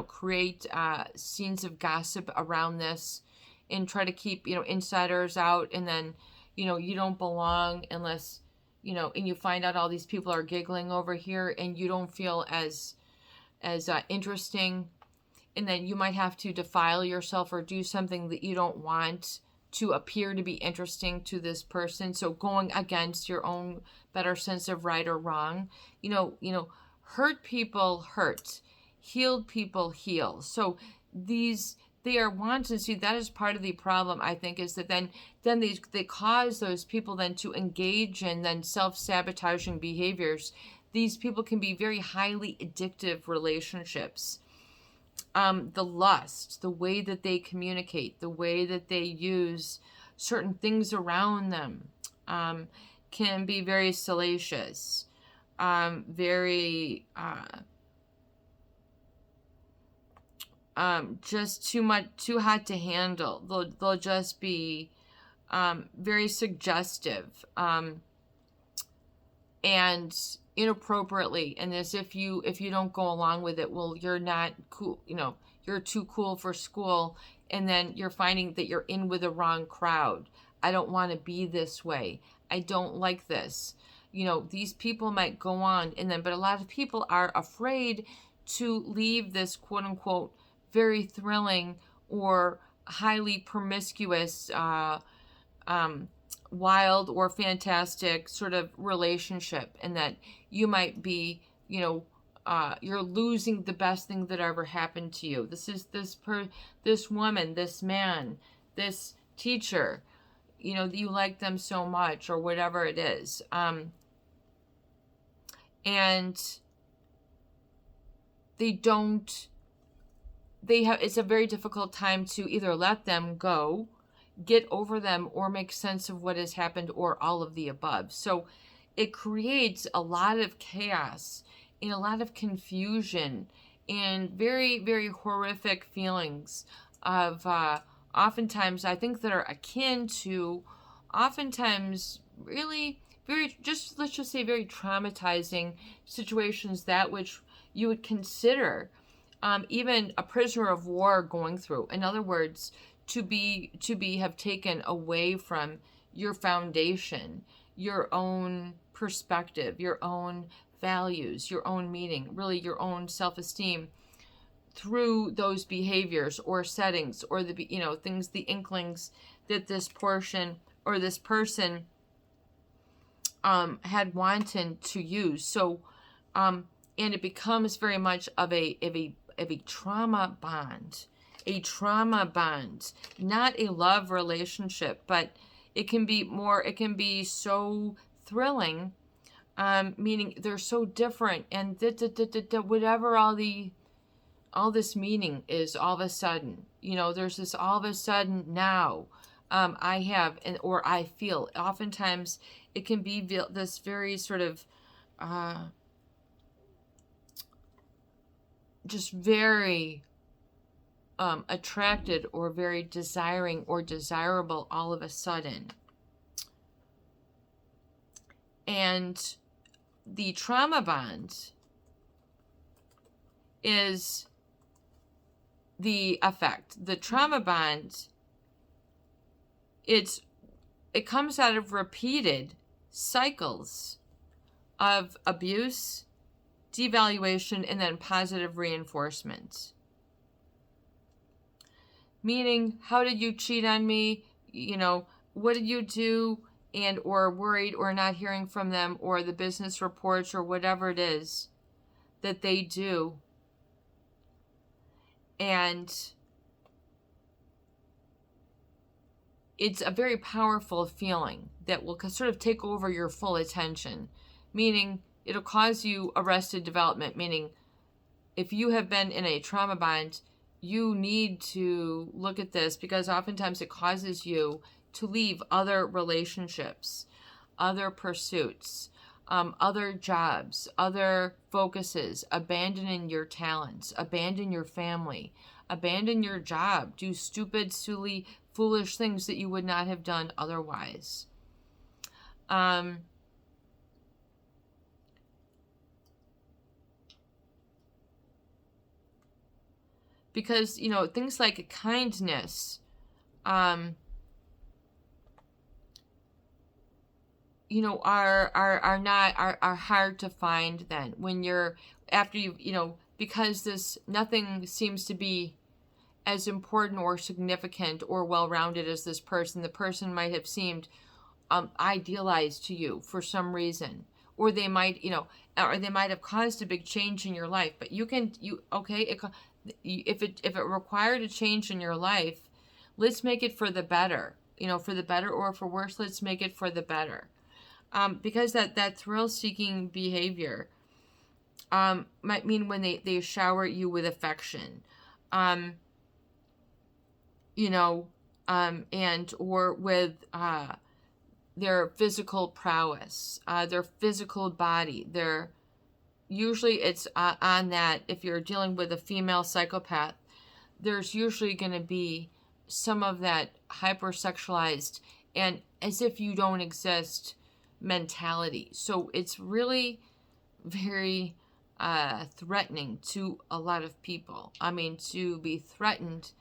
create scenes of gossip around this, and try to keep, insiders out. And then, you don't belong unless, and you find out all these people are giggling over here and you don't feel as interesting, and then you might have to defile yourself or do something that you don't want to appear to be interesting to this person. So going against your own better sense of right or wrong. Hurt people hurt, healed people heal. So they are wanting. See, that is part of the problem, I think, is that then they cause those people then to engage in then self-sabotaging behaviors. These people can be very highly addictive relationships. The lust, the way that they communicate, the way that they use certain things around them, can be very salacious, very just too much, too hot to handle. They'll just be very suggestive, and inappropriately, and as if you don't go along with it, well, you're not cool, you're too cool for school, and then you're finding that you're in with the wrong crowd. I don't want to be this way. I don't like this. These people might go on, and then, but a lot of people are afraid to leave this quote unquote very thrilling or highly promiscuous, wild or fantastic sort of relationship, and that you might be, you're losing the best thing that ever happened to you. This is this woman, this man, this teacher, you like them so much, or whatever it is. And it's a very difficult time to either let them go, get over them, or make sense of what has happened, or all of the above. So it creates a lot of chaos and a lot of confusion and very, very horrific feelings of oftentimes, I think, that are akin to oftentimes really very, let's just say, very traumatizing situations, that which you would consider even a prisoner of war going through. In other words, to be have taken away from your foundation, your own perspective, your own values, your own meaning, really your own self-esteem, through those behaviors or settings, or the things, the inklings that this portion or this person had wanted to use. So and it becomes very much of a trauma bond. A trauma bond, not a love relationship, but it can be so thrilling, meaning they're so different, and whatever all this meaning is, all of a sudden, there's this all of a sudden now, I have, or I feel. Oftentimes it can be this very sort of, just very attracted, or very desiring or desirable all of a sudden. And the trauma bond is the effect. The trauma bond, it comes out of repeated cycles of abuse, devaluation, and then positive reinforcement. Meaning, how did you cheat on me? What did you do? And or worried, or not hearing from them, or the business reports, or whatever it is that they do. And it's a very powerful feeling that will sort of take over your full attention. Meaning, it'll cause you arrested development. Meaning, if you have been in a trauma bond, you need to look at this, because oftentimes it causes you to leave other relationships, other pursuits, other jobs, other focuses, abandoning your talents, abandon your family, abandon your job, do stupid, silly, foolish things that you would not have done otherwise. Because, things like kindness, are hard to find then when you're, after because nothing seems to be as important or significant or well-rounded as this person. The person might have seemed idealized to you for some reason, or they might have caused a big change in your life. But if it required a change in your life, let's make it for the better. For the better or for worse, let's make it for the better. Because that thrill-seeking behavior might mean when they shower you with affection, and or with their physical prowess, their physical body. Usually it's on that. If you're dealing with a female psychopath, there's usually going to be some of that hypersexualized and as if you don't exist mentality. So it's really very threatening to a lot of people. I mean, to be threatened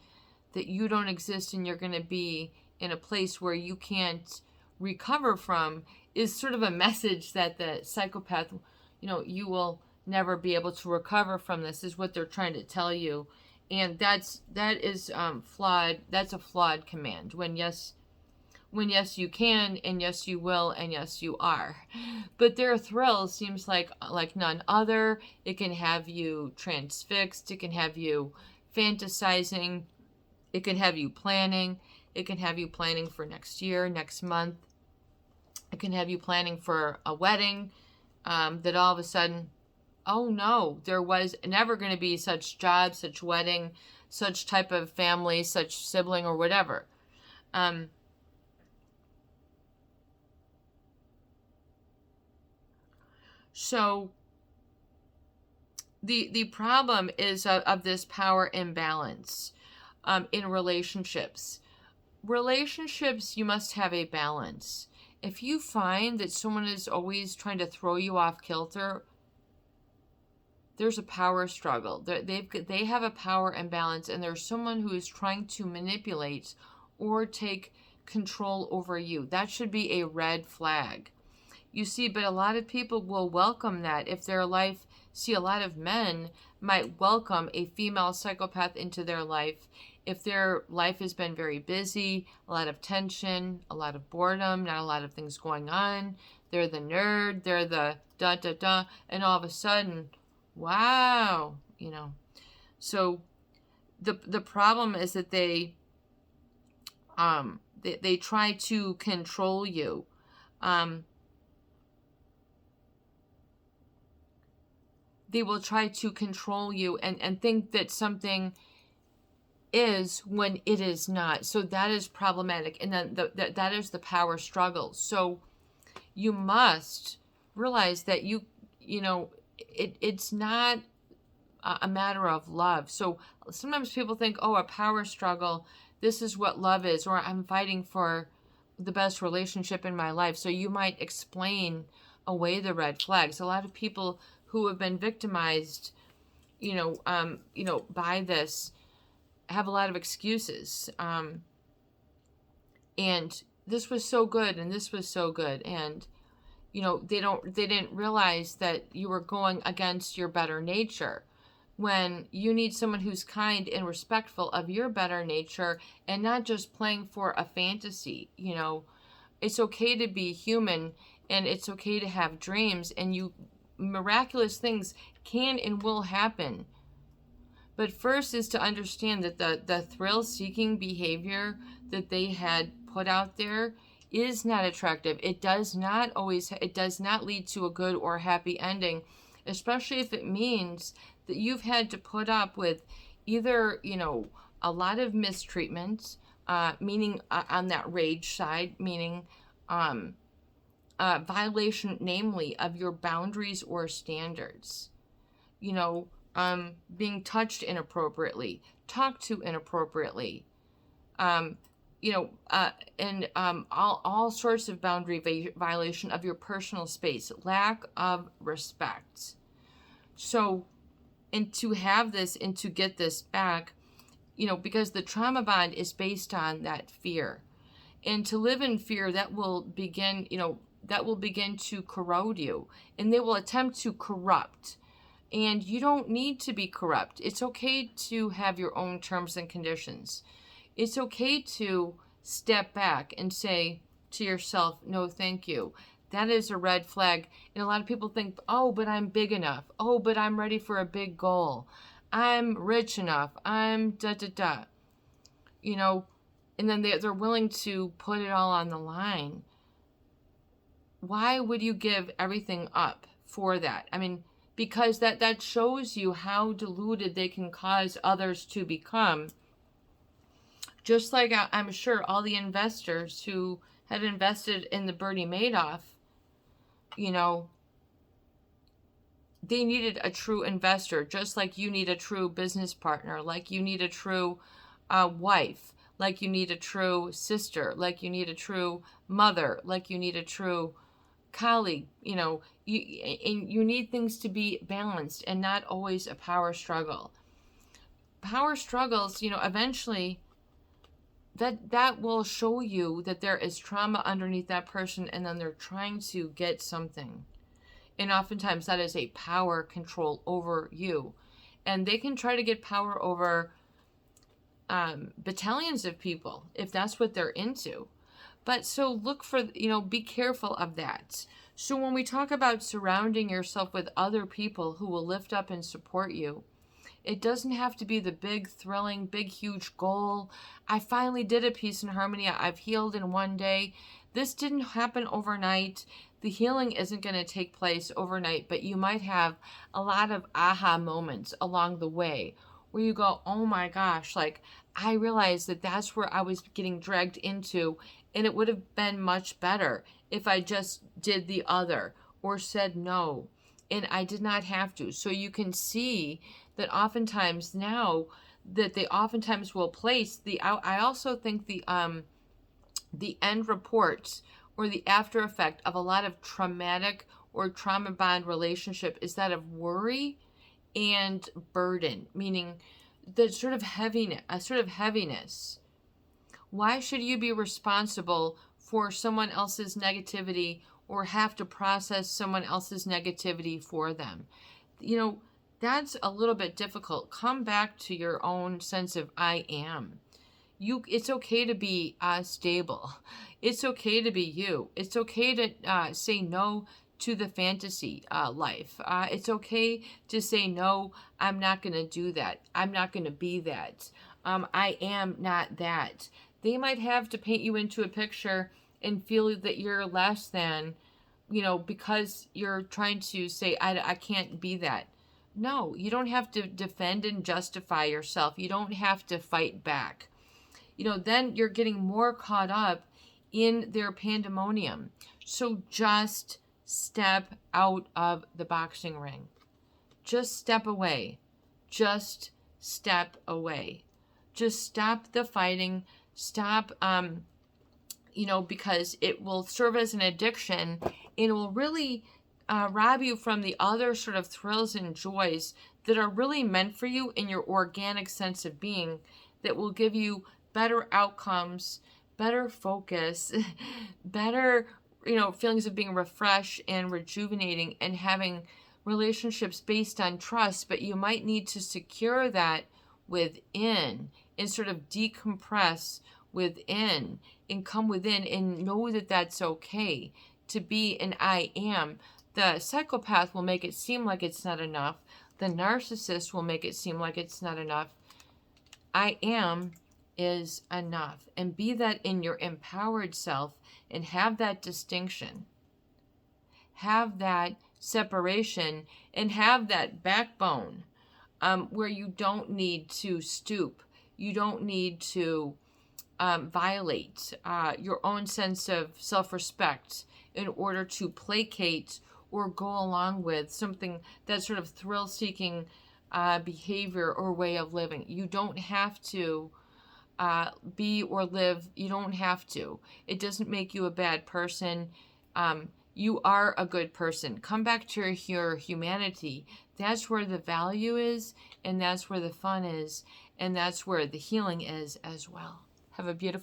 that you don't exist and you're going to be in a place where you can't recover from is sort of a message that the psychopath, you will never be able to recover from this, is what they're trying to tell you. And that is flawed. That's a flawed command. When yes you can, and yes you will, and yes you are. But their thrill seems like none other. It can have you transfixed. It can have you fantasizing. It can have you planning. It can have you planning for next year, next month. It can have you planning for a wedding that all of a sudden, oh no, there was never going to be such job, such wedding, such type of family, such sibling or whatever. So the problem is of this power imbalance in relationships. Relationships, you must have a balance. If you find that someone is always trying to throw you off kilter, there's a power struggle. They have a power imbalance, and there's someone who is trying to manipulate or take control over you. That should be a red flag. You see, but a lot of people will welcome that if their life, a lot of men might welcome a female psychopath into their life if their life has been very busy, a lot of tension, a lot of boredom, not a lot of things going on. They're the nerd, they're the da-da-da, and all of a sudden, wow, So the problem is that they try to control you. They will try to control you and think that something is when it is not. So that is problematic. And then that is the power struggle. So you must realize that it's not a matter of love. So sometimes people think, oh, a power struggle, this is what love is, or I'm fighting for the best relationship in my life. So you might explain away the red flags. A lot of people who have been victimized, by this have a lot of excuses. And this was so good, and this was so good. And, they didn't realize that you were going against your better nature when you need someone who's kind and respectful of your better nature and not just playing for a fantasy. It's okay to be human, and it's okay to have dreams, and miraculous things can and will happen. But first is to understand that the thrill-seeking behavior that they had put out there is not attractive. It does not lead to a good or happy ending, especially if it means that you've had to put up with either, a lot of mistreatment, meaning on that rage side, meaning violation, namely, of your boundaries or standards. Being touched inappropriately, talked to inappropriately, and all sorts of boundary violation of your personal space, lack of respect. So, and to have this and to get this back, because the trauma bond is based on that fear. And to live in fear, that will begin, that will begin to corrode you, and they will attempt to corrupt. And you don't need to be corrupt. It's okay to have your own terms and conditions. It's okay to step back and say to yourself, no, thank you. That is a red flag. And a lot of people think, oh, but I'm big enough. Oh, but I'm ready for a big goal. I'm rich enough. I'm da-da-da. You know, and then they're willing to put it all on the line. Why would you give everything up for that? I mean, because that shows you how deluded they can cause others to become. Just like I'm sure all the investors who had invested in the Bernie Madoff, you know, they needed a true investor, just like you need a true business partner, like you need a true wife, like you need a true sister, like you need a true mother, like you need a true colleague. You know, you need things to be balanced and not always a power struggle. Power struggles, you know, eventually that will show you that there is trauma underneath that person, and then they're trying to get something. And oftentimes that is a power control over you. And they can try to get power over battalions of people if that's what they're into. But so look for, you know, be careful of that. So when we talk about surrounding yourself with other people who will lift up and support you, it doesn't have to be the big, thrilling, big, huge goal. I finally did a peace and harmony. I've healed in one day. This didn't happen overnight. The healing isn't going to take place overnight, but you might have a lot of aha moments along the way where you go, oh my gosh, like I realized that that's where I was getting dragged into, and it would have been much better if I just did the other or said no, and I did not have to. So you can see that oftentimes now that they oftentimes will place I also think the end reports or the after effect of a lot of traumatic or trauma bond relationship is that of worry and burden, meaning the sort of heaviness. Why should you be responsible for someone else's negativity or have to process someone else's negativity for them? You know, that's a little bit difficult. Come back to your own sense of I am. It's okay to be stable. It's okay to be you. It's okay to say no to the fantasy life. It's okay to say no, I'm not going to do that. I'm not going to be that. I am not that. They might have to paint you into a picture and feel that you're less than, you know, because you're trying to say, I can't be that. No, you don't have to defend and justify yourself. You don't have to fight back. You know, then you're getting more caught up in their pandemonium. So just step out of the boxing ring. Just step away. Just step away. Just stop the fighting. Stop, you know, because it will serve as an addiction, and it will really rob you from the other sort of thrills and joys that are really meant for you in your organic sense of being, that will give you better outcomes, better focus, better, you know, feelings of being refreshed and rejuvenating and having relationships based on trust. But you might need to secure that within and sort of decompress within and come within and know that that's okay to be an I am. The psychopath will make it seem like it's not enough. The narcissist will make it seem like it's not enough. I am is enough. And be that in your empowered self and have that distinction. Have that separation and have that backbone where you don't need to stoop. You don't need to violate your own sense of self-respect in order to placate or go along with something that's sort of thrill-seeking behavior or way of living. You don't have to be or live. You don't have to. It doesn't make you a bad person. You are a good person. Come back to your humanity. That's where the value is, and that's where the fun is, and that's where the healing is as well. Have a beautiful